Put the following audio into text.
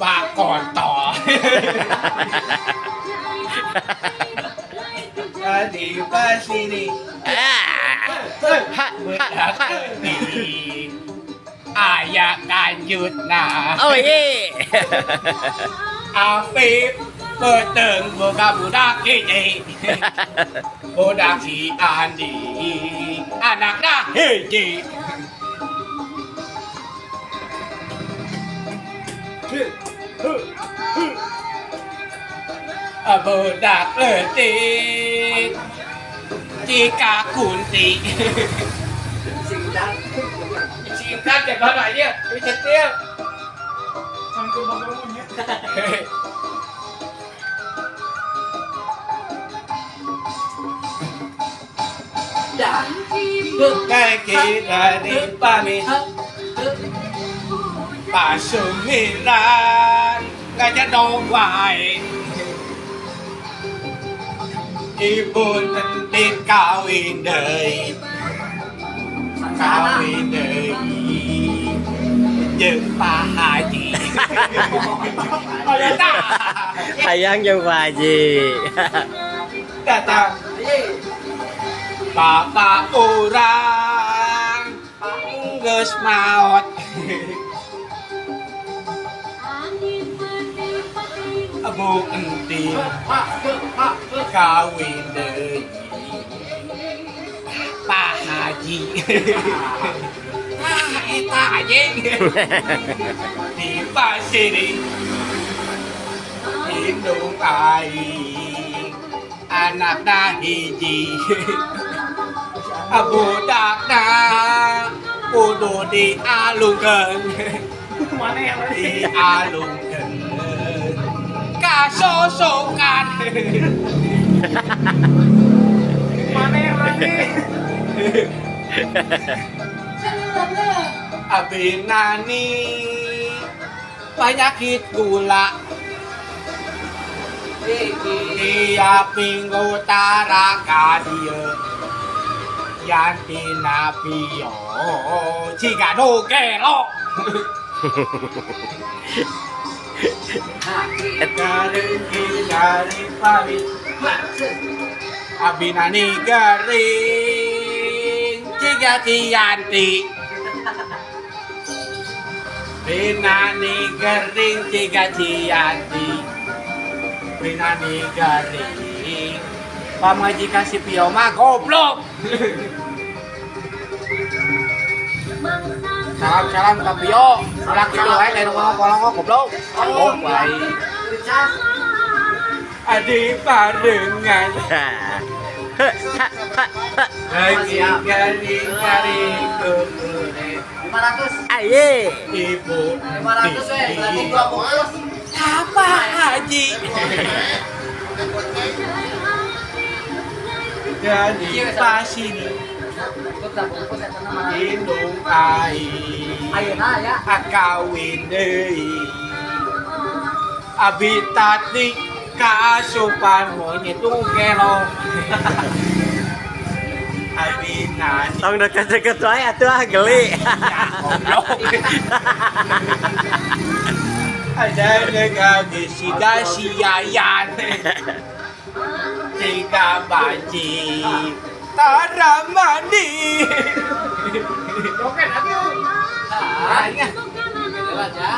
Pak Kontol. Di pas ini ayah kanjut nah. Oh iya. Afif peteng buka budak hiji. Budak si Andi anaknya hiji. Budak letik jika kunti singkat ya kalau aja cetil Sangkul bangunnya. kita dipamit pasumiran ngajak dong wae ibu tentit kawin deui jeung Pak Haji. Hayang jeung Pak Haji. Datang Bapak urang geus maot. Bu entin kawin deui Pak Haji. Eta anjing di pasiri indung aing anakna hiji. Budakna kudu dialungkeun Mana yang lagi? dialungkeun kasosokan. Mana yang lagi? Abi nani penyakit gula dia minggu utara ka dieu yanti napio jika nu gelo dari pamit abi nani garing jika tianti Binani garing jika cianti Binani garing pamajikan si Pio mah goblok. Salam ke Pio ulah kitu wae kayak ngomong kolong goblok. Oh baik adi parengan lagi garing kekune 500. Aye. ibu 500 berarti 200. apa Haji jadi pas ini indung aing Ayeuna ya. akawin deui abi tadi kaasupan monyet gelo abi nani Tong deket-deket wae atuh geli. goblok ada negara si yayan tiga banci tara mandi Oke, nanti. ah Jelas ya.